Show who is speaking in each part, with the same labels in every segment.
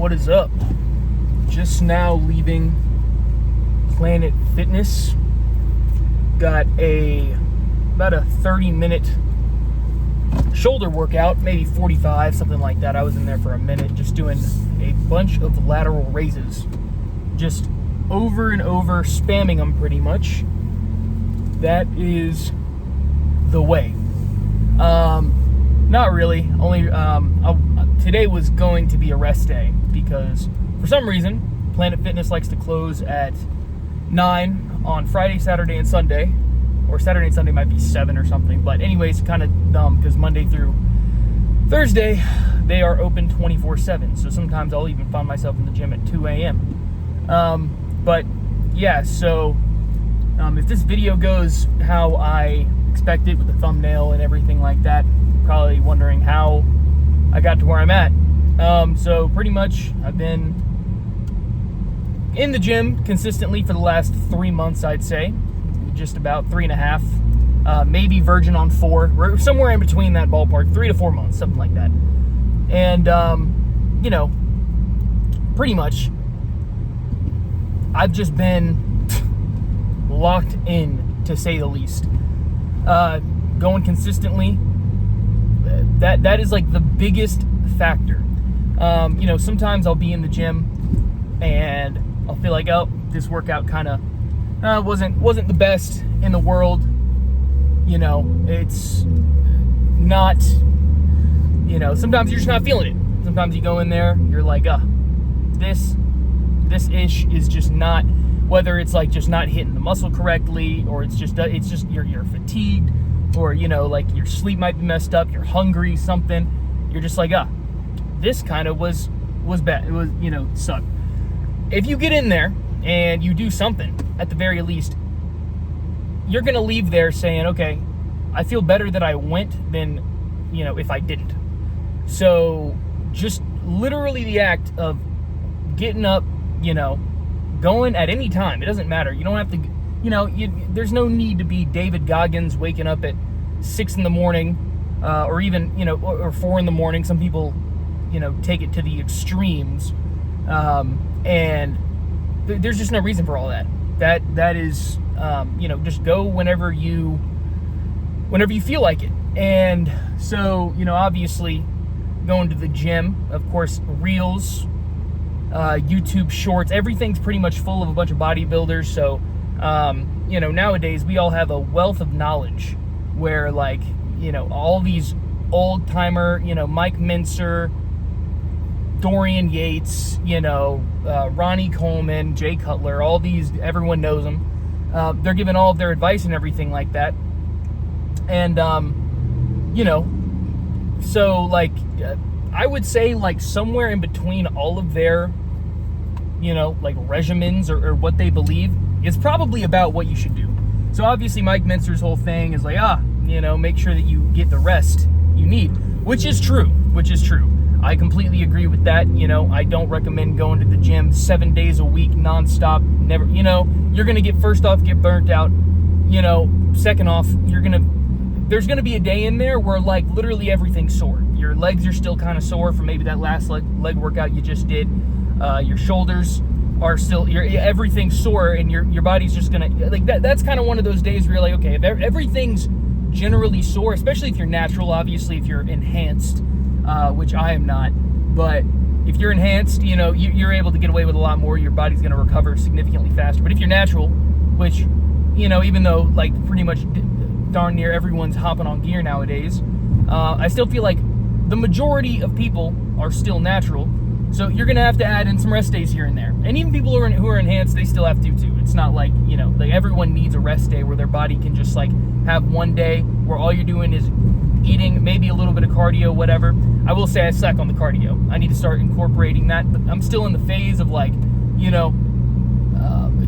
Speaker 1: What is up? Just now leaving Planet Fitness. Got about a 30-minute shoulder workout, maybe 45, something like that. I was in there for a minute just doing a bunch of lateral raises. Just over and over, spamming them pretty much. That is the way. Not really. Only today was going to be a rest day because for some reason Planet Fitness likes to close at 9 on Friday, Saturday, and Sunday. Or Saturday and Sunday might be 7 or something. But anyways, kind of dumb because Monday through Thursday they are open 24/7. So sometimes I'll even find myself in the gym at 2 a.m. But yeah, so if this video goes how I expected with the thumbnail and everything like that, you're probably wondering how I got to where I'm at. So pretty much I've been in the gym consistently for the last 3 months, I'd say. Just about 3.5, maybe verging on 4. We're somewhere in between that ballpark, 3 to 4 months, something like that. And, pretty much I've just been locked in, to say the least. Going consistently, that is like the biggest factor. Sometimes I'll be in the gym and I'll feel like, oh, this workout kind of wasn't the best in the world. It's not, sometimes you're just not feeling it. Sometimes you go in there, you're like, this ish is just not, whether it's like just not hitting the muscle correctly, or it's just you're fatigued, or like your sleep might be messed up, you're hungry, something. You're just like, this kind of was bad. It was, sucked. If you get in there and you do something, at the very least, you're gonna leave there saying, okay, I feel better that I went than, if I didn't. So just literally the act of getting up, going at any time. It doesn't matter. You don't have to, there's no need to be David Goggins waking up at 6 in the morning, or even, or 4 in the morning. Some people, take it to the extremes. And there's just no reason for all that. That is, just go whenever you feel like it. And so, obviously going to the gym, of course, Reels, YouTube Shorts, everything's pretty much full of a bunch of bodybuilders. So, nowadays we all have a wealth of knowledge where, like, all these old timer, Mike Mincer, Dorian Yates, Ronnie Coleman, Jay Cutler, all these, everyone knows them. They're giving all of their advice and everything like that. And, so, like, I would say, like, somewhere in between all of their, like, regimens or what they believe is probably about what you should do. So, obviously, Mike Mincer's whole thing is like, make sure that you get the rest you need, which is true. I completely agree with that. I don't recommend going to the gym 7 days a week, nonstop. Never, you're going to get burnt out. Second off, there's going to be a day in there where, like, literally everything's sore. Your legs are still kind of sore from maybe that last leg workout you just did. Your shoulders are still, everything's sore, and your body's just going to, like, that's kind of one of those days where you're like, okay, if everything's generally sore, especially if you're natural, obviously if you're enhanced, which I am not, but if you're enhanced, you're able to get away with a lot more. Your body's going to recover significantly faster. But if you're natural, which, even though, like, pretty much darn near everyone's hopping on gear nowadays, I still feel like the majority of people are still natural. So you're going to have to add in some rest days here and there. And even people who are enhanced, they still have to too. It's not like, like everyone needs a rest day where their body can just, like, have one day where all you're doing is eating, maybe a little bit of cardio, whatever. I will say I slack on the cardio. I need to start incorporating that, but I'm still in the phase of, like,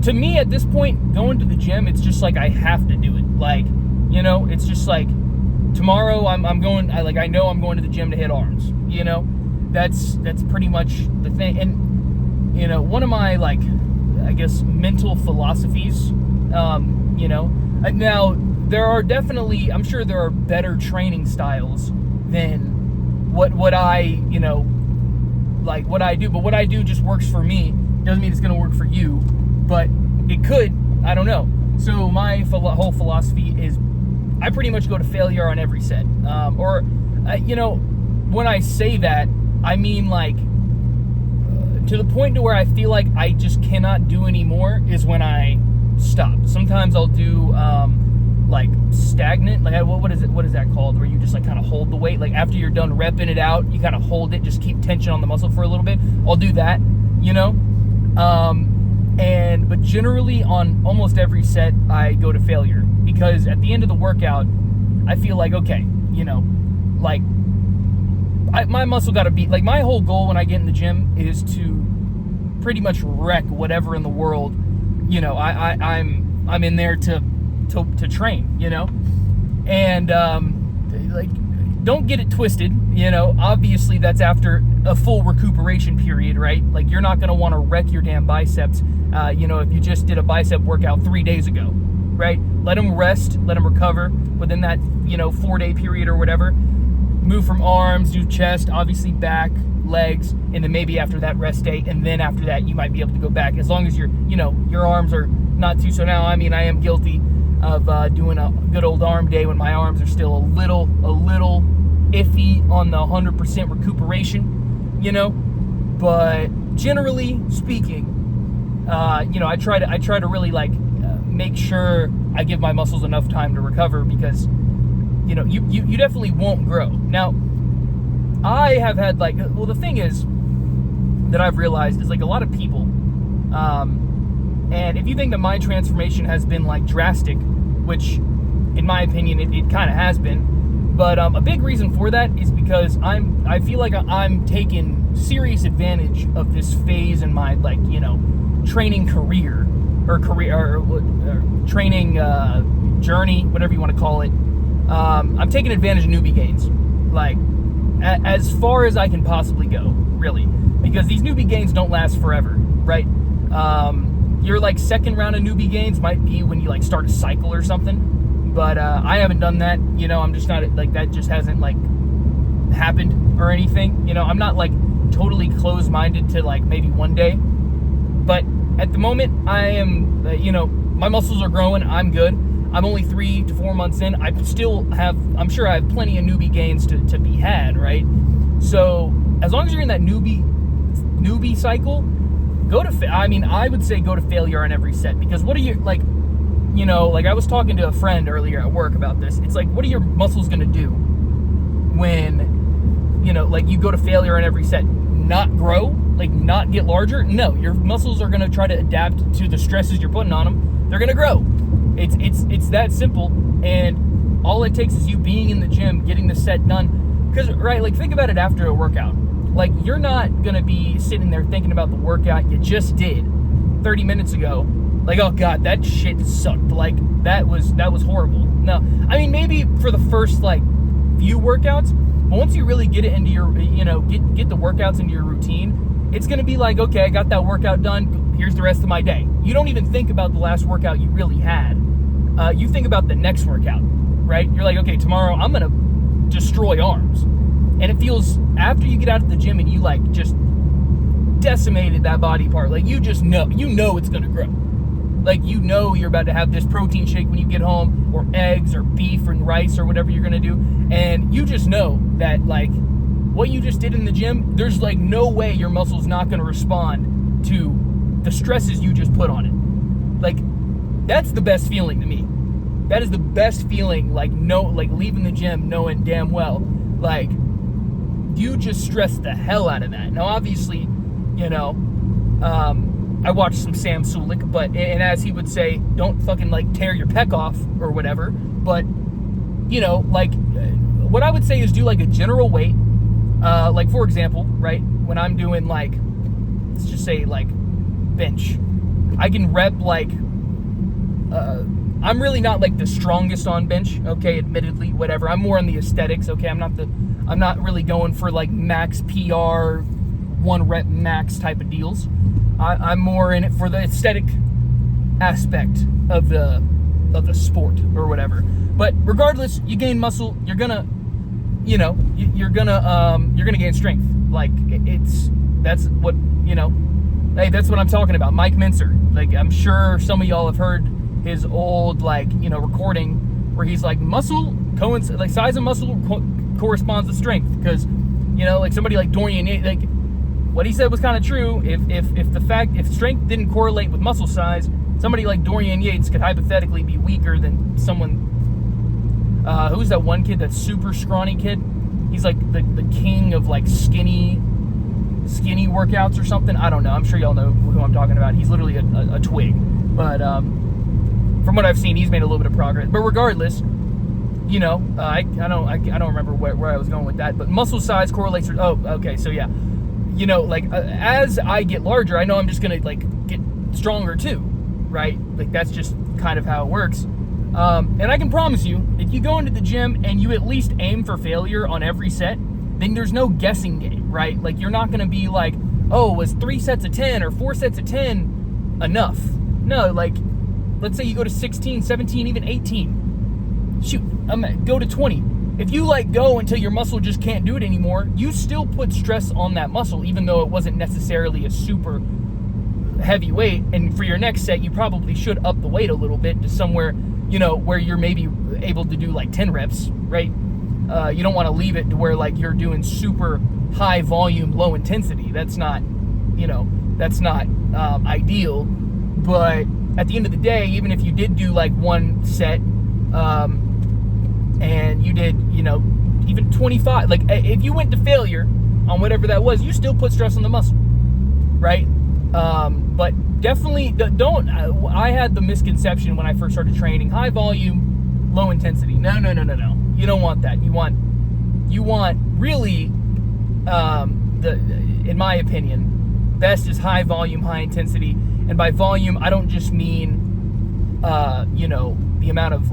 Speaker 1: to me at this point, going to the gym, it's just like I have to do it. Like, it's just like tomorrow I'm going, I know I'm going to the gym to hit arms. That's pretty much the thing. And one of my, like, I guess, mental philosophies, now there are definitely, I'm sure there are better training styles than what I, like what I do, but what I do just works for me. Doesn't mean it's going to work for you, but it could. I don't know. So my whole philosophy is I pretty much go to failure on every set. When I say that, I mean like to the point to where I feel like I just cannot do anymore is when I stop. Sometimes I'll do like stagnant, like what is that called, where you just like kind of hold the weight, like after you're done repping it out, you kind of hold it, just keep tension on the muscle for a little bit. I'll do that, but generally on almost every set I go to failure, because at the end of the workout I feel like, okay, my muscle got to be, like, my whole goal when I get in the gym is to pretty much wreck whatever in the world, I'm in there to train, and don't get it twisted, obviously that's after a full recuperation period, right? Like, you're not going to want to wreck your damn biceps, if you just did a bicep workout 3 days ago, right? Let them rest, let them recover within that, 4-day period or whatever. Move from arms, do chest, obviously back, legs, and then maybe after that rest day, and then after that you might be able to go back, as long as your arms are not too. So now, I am guilty of doing a good old arm day when my arms are still a little iffy on the 100% recuperation, but generally speaking, I try to really make sure I give my muscles enough time to recover, because you definitely won't grow. Now, I have had the thing is that I've realized is, a lot of people, and if you think that my transformation has been drastic, which in my opinion it kind of has been, but a big reason for that is because I feel like I'm taking serious advantage of this phase in my training career or training journey, whatever you want to call it. I'm taking advantage of newbie gains, as far as I can possibly go, really, because these newbie gains don't last forever, right? Your second round of newbie gains might be when you start a cycle or something, but I haven't done that. I'm just not that just hasn't happened or anything. I'm not totally closed-minded to maybe one day, but at the moment I am, my muscles are growing. I'm good. I'm only 3 to 4 months in. I'm sure I have plenty of newbie gains to be had, right? So as long as you're in that newbie cycle, I would say go to failure on every set, because what are you, I was talking to a friend earlier at work about this. It's what are your muscles going to do when, you go to failure on every set? Not grow? Not get larger? No, your muscles are going to try to adapt to the stresses you're putting on them. They're going to grow. It's that simple, and all it takes is you being in the gym, getting the set done. Because, right, think about it after a workout. You're not going to be sitting there thinking about the workout you just did 30 minutes ago. Oh, God, that shit sucked. That was horrible. No, maybe for the first, few workouts, but once you really get it into your, get the workouts into your routine, it's going to be okay, I got that workout done. Here's the rest of my day. You don't even think about the last workout you really had. You think about the next workout, right? You're okay, tomorrow I'm going to destroy arms. And it feels, after you get out of the gym and you just decimated that body part, you just know, it's going to grow. You're about to have this protein shake when you get home, or eggs or beef and rice or whatever you're going to do. And you just know that what you just did in the gym, there's no way your muscle's not going to respond to the stresses you just put on it. That's the best feeling to me. That is the best feeling, leaving the gym knowing damn well, you just stressed the hell out of that. Now, obviously, I watched some Sam Sulek, and as he would say, don't fucking, tear your pec off or whatever, but, what I would say is do, a general weight, for example, right, when I'm doing, let's just say, bench, I can rep, I'm really not the strongest on bench, okay, admittedly, whatever. I'm more on the aesthetics, okay. I'm not really going for max PR, 1 rep max type of deals. I'm more in it for the aesthetic aspect of the sport or whatever. But regardless, you gain muscle, you're gonna gain strength. That's what, hey, that's what I'm talking about. Mike Mincer. Like, I'm sure some of y'all have heard his old, recording where he's like, size of muscle corresponds to strength. Because, somebody like Dorian Yates, like, what he said was kind of true. If strength didn't correlate with muscle size, somebody like Dorian Yates could hypothetically be weaker than someone. Who's that one kid, that super scrawny kid? He's like the king of like skinny workouts or something. I don't know. I'm sure y'all know who I'm talking about. He's literally a twig. But from what I've seen, he's made a little bit of progress. But regardless, I don't remember where I was going with that. But muscle size correlates. Oh, okay. So yeah, as I get larger, I know I'm just gonna get stronger too, right? Like that's just kind of how it works. And I can promise you, if you go into the gym and you at least aim for failure on every set, then there's no guessing game, right? Like, you're not going to be like, oh, was 3 sets of 10 or 4 sets of 10 enough? No, like, let's say you go to 16, 17, even 18. Shoot, go to 20. If you, go until your muscle just can't do it anymore, you still put stress on that muscle, even though it wasn't necessarily a super heavy weight. And for your next set, you probably should up the weight a little bit to somewhere, where you're maybe able to do 10 reps, right? You don't want to leave it to where you're doing super high volume, low intensity. That's not, ideal. But at the end of the day, even if you did do one set, and you did, even 25, if you went to failure on whatever that was, you still put stress on the muscle, right? But definitely don't. I had the misconception when I first started training: high volume, low intensity. No. You don't want that. You want really, in my opinion, best is high volume, high intensity. And by volume, I don't just mean, the amount of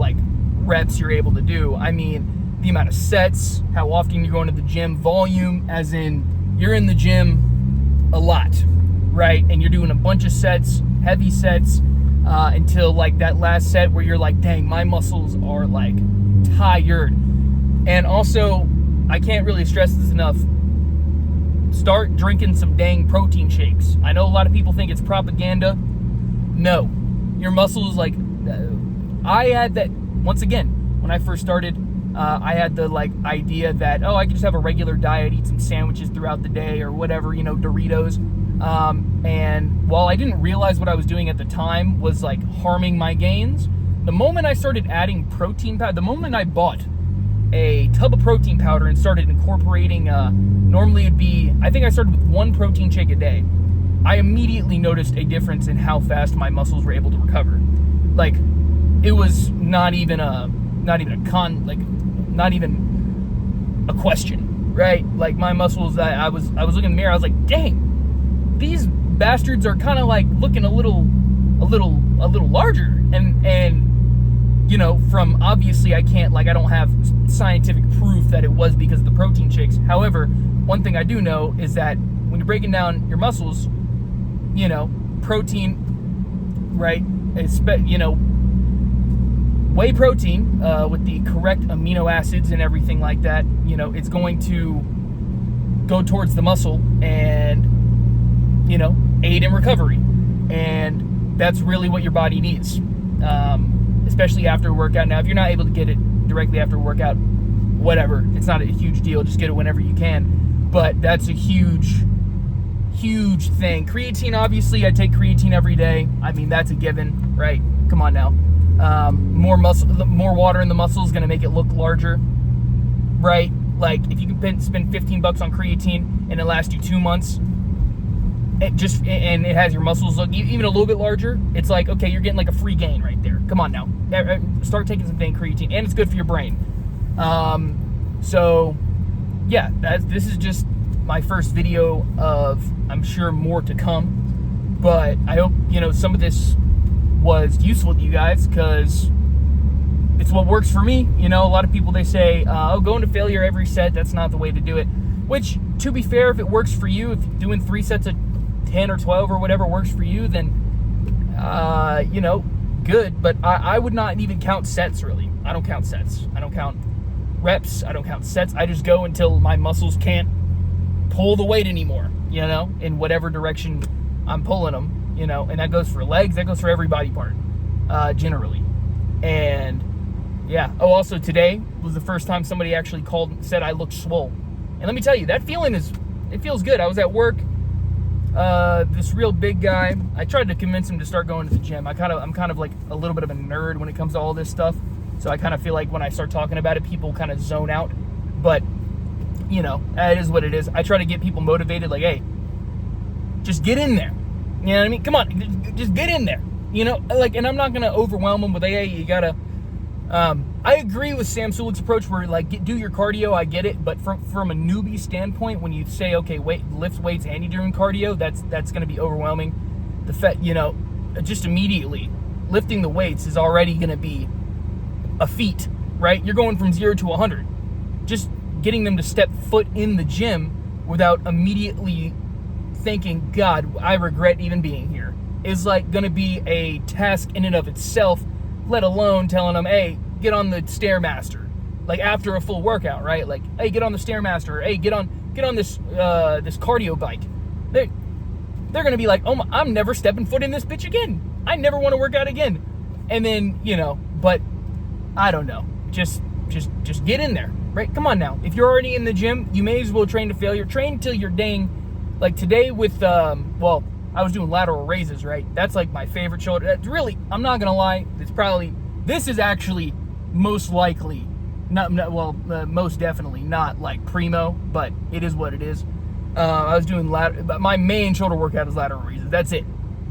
Speaker 1: reps you're able to do. I mean the amount of sets, how often you're going to the gym. Volume, as in you're in the gym a lot, right? And you're doing a bunch of sets, heavy sets, until that last set where you're like, dang, my muscles are tired. And also, I can't really stress this enough, start drinking some dang protein shakes. I know a lot of people think it's propaganda. No, your muscles, I had that, once again, when I first started, I had the idea that, I could just have a regular diet, eat some sandwiches throughout the day or whatever, Doritos. And while I didn't realize what I was doing at the time was harming my gains, the moment I started adding protein powder, the moment I bought a tub of protein powder and started incorporating, normally it'd be, I think I started with 1 protein shake a day, I immediately noticed a difference in how fast my muscles were able to recover. It was not even a question, right? My muscles, I was looking in the mirror, I was like, dang, these bastards are kind of looking a little larger. And from, obviously I can't, I don't have scientific proof that it was because of the protein shakes. However, one thing I do know is that when you're breaking down your muscles, protein, right, whey protein, with the correct amino acids and everything like that, it's going to go towards the muscle and, aid in recovery. And that's really what your body needs, especially after a workout. Now, if you're not able to get it directly after a workout, whatever, it's not a huge deal. Just get it whenever you can. But that's a huge thing. Creatine, obviously, I take creatine every day. I mean, that's a given, right? Come on now. More water in the muscle is going to make it look larger, right? If you can spend $15 on creatine and it lasts you 2 months, and it has your muscles look even a little bit larger, it's okay, you're getting a free gain right there. Come on now, start taking some dang creatine, and it's good for your brain. So yeah, this is just my first video of, I'm sure, more to come. But I hope some of this was useful to you guys, because it's what works for me. A lot of people, they say, go into failure every set. That's not the way to do it. Which, to be fair, if it works for you, if doing 3 sets of 10 or 12 or whatever works for you, then good. But I would not even count sets, really. I don't count sets. I don't count reps. I don't count sets. I just go until my muscles can't pull the weight anymore. you know, in whatever direction I'm pulling them, you know, and that goes for legs, that goes for every body part, generally. And yeah. Oh, also today was the first time somebody actually called and said I looked swole. And let me tell you, that feeling it feels good. I was at work, this real big guy, I tried to convince him to start going to the gym. I'm kind of like a little bit of a nerd when it comes to all this stuff. So I kind of feel like when I start talking about it, people kind of zone out. But, you know, it is what it is. I try to get people motivated, like, hey, just get in there. You know what I mean? Come on, just get in there. You know, like, and I'm not going to overwhelm them with, hey, you got to, I agree with Sam Sulek's approach where, like, do your cardio, I get it. But from a newbie standpoint, when you say, okay, lift weights and you're doing cardio, that's going to be overwhelming. You know, just immediately, lifting the weights is already going to be a feat, right? You're going from 0 to 100. Just getting them to step foot in the gym without immediately thinking, God, I regret even being here, is like going to be a task in and of itself, let alone telling them, hey, get on the Stairmaster, like after a full workout, right? Like, hey, get on the Stairmaster, hey, get on this this cardio bike. They're going to be like, oh, I'm never stepping foot in this bitch again. I never want to work out again. And then, you know, but I don't know. Just get in there, right? Come on now. If you're already in the gym, you may as well train to failure. Train till you're dang. Like today with, well, I was doing lateral raises, right? That's like my favorite shoulder. That's really, I'm not gonna lie. This is actually most likely, most definitely not like primo, but it is what it is. I was doing my main shoulder workout is lateral raises. That's it,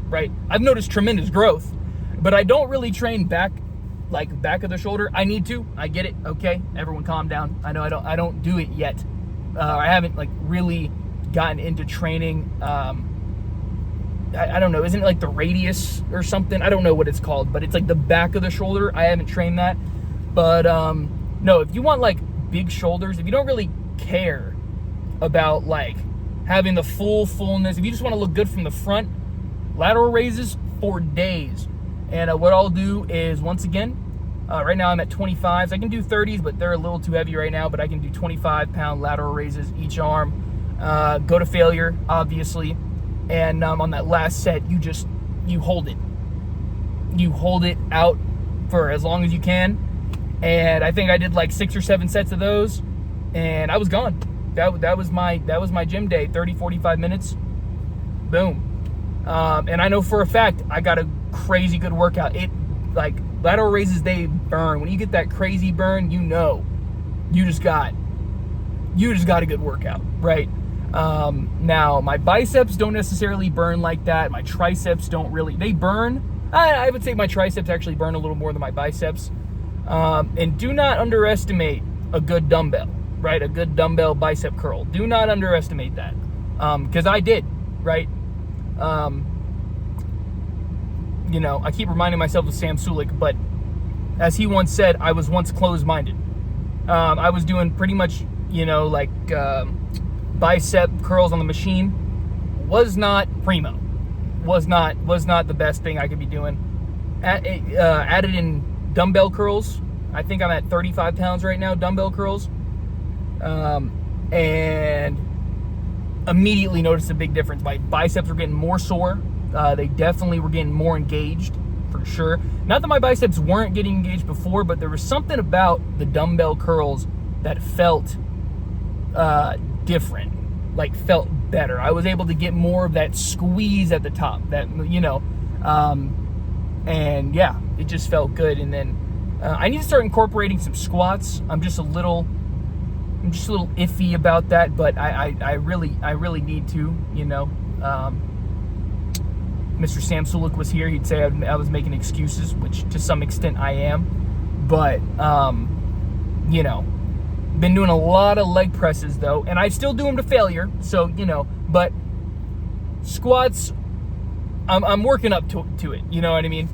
Speaker 1: right? I've noticed tremendous growth, but I don't really train back of the shoulder. I need to. I get it. Okay, everyone, calm down. I know I don't do it yet. I haven't like really gotten into training. I don't know. Isn't it like the radius or something? I don't know what it's called, but it's like the back of the shoulder. I haven't trained that, but no. If you want like big shoulders, if you don't really care about like having the fullness, if you just want to look good from the front, lateral raises for days. And what I'll do is, once again, right now I'm at 25s. I can do 30s, but they're a little too heavy right now. But I can do 25-pound lateral raises each arm. Go to failure, obviously. And on that last set, you hold it. You hold it out for as long as you can. And I think I did like 6 or 7 sets of those, and I was gone. That was my gym day. 30, 45 minutes. Boom. And I know for a fact I got a crazy good workout. It, like, lateral raises, they burn. When you get that crazy burn, you know you just got a good workout, right? Now my biceps don't necessarily burn like that. My triceps don't really, they burn. I would say my triceps actually burn a little more than my biceps. And do not underestimate a good dumbbell, right? A good dumbbell bicep curl. Do not underestimate that. Because I did, right? You know, I keep reminding myself of Sam Sulek, but as he once said, I was once closed-minded. I was doing pretty much, you know, like bicep curls on the machine. Was not primo. Was not the best thing I could be doing. Added in dumbbell curls. I think I'm at 35 pounds right now, dumbbell curls. And immediately noticed a big difference. My biceps were getting more sore. They definitely were getting more engaged, for sure. Not that my biceps weren't getting engaged before, but there was something about the dumbbell curls that felt different, like felt better. I was able to get more of that squeeze at the top, that, you know, and yeah, it just felt good. And then I need to start incorporating some squats. I'm just a little iffy about that, but I really need to, you know. Mr. Sam Sulek was here, he'd say I was making excuses, which to some extent I am. But, you know, been doing a lot of leg presses, though, and I still do them to failure, so, you know, but squats, I'm working up to it, you know what I mean?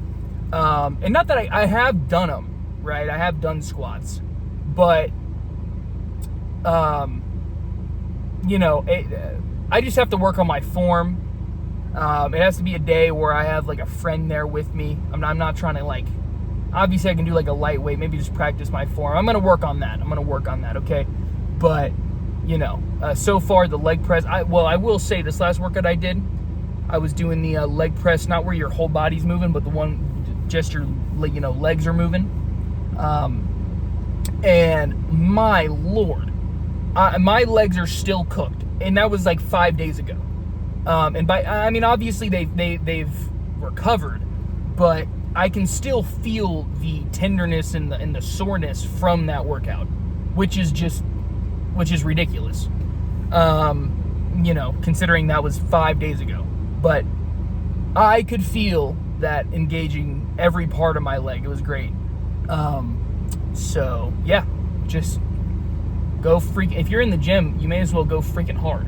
Speaker 1: And not that I have done them, right? I have done squats, but, you know, I just have to work on my form. It has to be a day where I have like a friend there with me. I'm not trying to, like, obviously I can do like a lightweight, maybe just practice my form. I'm going to work on that. Okay. But So far the leg press, I will say this last workout I did, I was doing the leg press, not where your whole body's moving, but the one just your legs are moving. And my Lord, my legs are still cooked, and that was like 5 days ago. And obviously they've recovered, but I can still feel the tenderness and the soreness from that workout, which is ridiculous. Considering that was 5 days ago. But I could feel that engaging every part of my leg. It was great. So yeah, just go if you're in the gym, you may as well go freaking hard.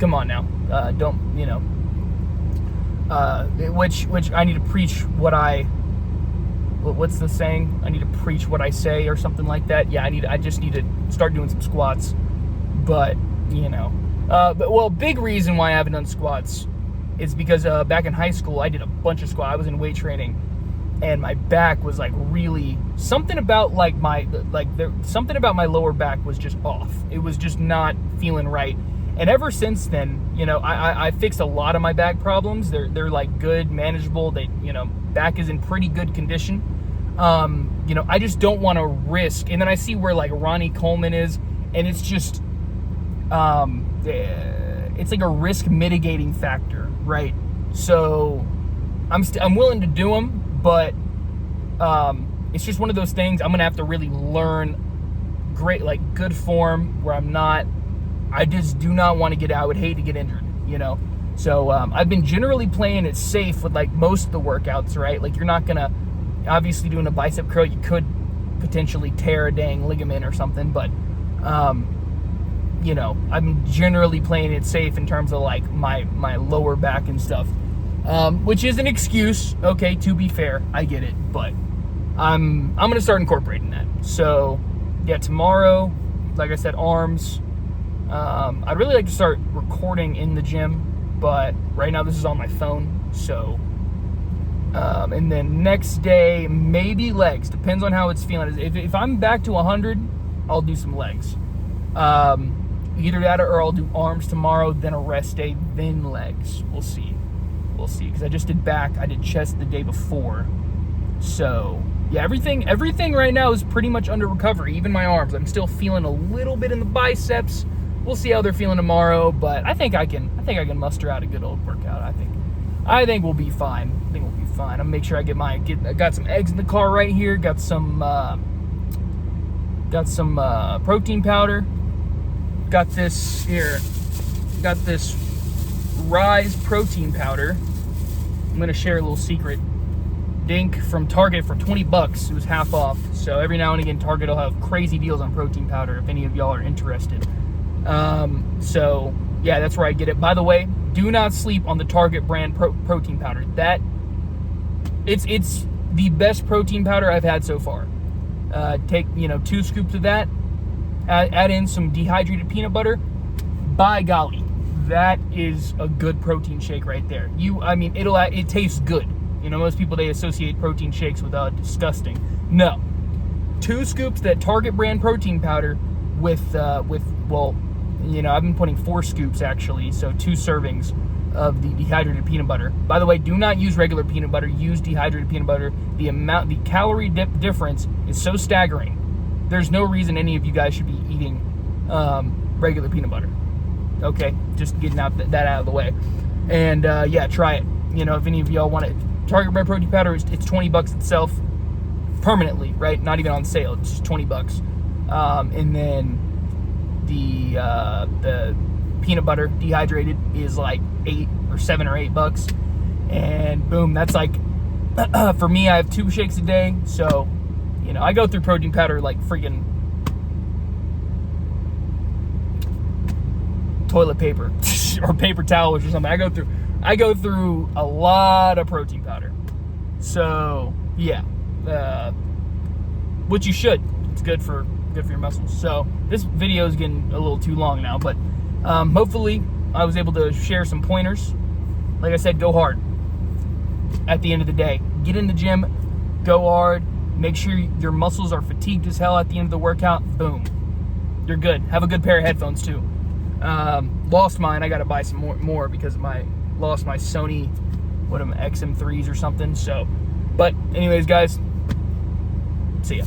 Speaker 1: Come on now. Which I need to preach what's the saying? I need to preach what I say or something like that. Yeah, I just need to start doing some squats. But, big reason why I haven't done squats is because back in high school, I did a bunch of squats. I was in weight training, and my back was like really, something about my lower back was just off. It was just not feeling right. And ever since then, I fixed a lot of my back problems. They're like good, manageable. Back is in pretty good condition. I just don't want to risk. And then I see where like Ronnie Coleman is, and it's just, it's like a risk mitigating factor, right? So I'm willing to do them, but it's just one of those things. I'm gonna have to really learn good form where I just do not want to get out. I would hate to get injured, So I've been generally playing it safe with like most of the workouts, right? Like you're not gonna, obviously doing a bicep curl, you could potentially tear a dang ligament or something, but I'm generally playing it safe in terms of like my lower back and stuff, which is an excuse. Okay, to be fair, I get it, but I'm gonna start incorporating that. So yeah, tomorrow, like I said, arms. I'd really like to start recording in the gym, but right now this is on my phone. So, and then next day, maybe legs. Depends on how it's feeling. If I'm back to 100, I'll do some legs. Either that or I'll do arms tomorrow, then a rest day, then legs. We'll see. Because I just did back. I did chest the day before. So, yeah, everything right now is pretty much under recovery. Even my arms. I'm still feeling a little bit in the biceps. We'll see how they're feeling tomorrow, but I think I can muster out a good old workout. I think we'll be fine. I'm gonna make sure I got some eggs in the car right here. Got some protein powder. Got this Rise protein powder. I'm gonna share a little secret. Dink from Target for $20. It was half off. So every now and again, Target will have crazy deals on protein powder if any of y'all are interested. So yeah, that's where I get it. By the way, do not sleep on the Target brand protein powder. It's the best protein powder I've had so far. Take 2 scoops of that, add in some dehydrated peanut butter. By golly, that is a good protein shake right there. It tastes good. Most people, they associate protein shakes with disgusting. No, 2 scoops that Target brand protein powder with I've been putting 4 scoops actually, so 2 servings of the dehydrated peanut butter. By the way, do not use regular peanut butter, use dehydrated peanut butter. The calorie difference is so staggering. There's no reason any of you guys should be eating regular peanut butter. Okay, just getting that out of the way. And yeah, try it. If any of y'all want it, Target brand protein powder, it's $20 itself permanently, right? Not even on sale. It's just $20. And then the peanut butter dehydrated is like $7 or $8, and boom, that's like for me, I have 2 shakes a day, so I go through protein powder like freaking toilet paper or paper towels or something. I go through a lot of protein powder. So yeah, which you should. It's good for your muscles. So this video is getting a little too long now, but hopefully I was able to share some pointers. Like I said, go hard at the end of the day. Get in the gym, go hard, make sure your muscles are fatigued as hell at the end of the workout. Boom. They're good. Have a good pair of headphones too. Lost mine. I got to buy some more because lost my Sony, XM3s or something. So, but anyways, guys, see ya.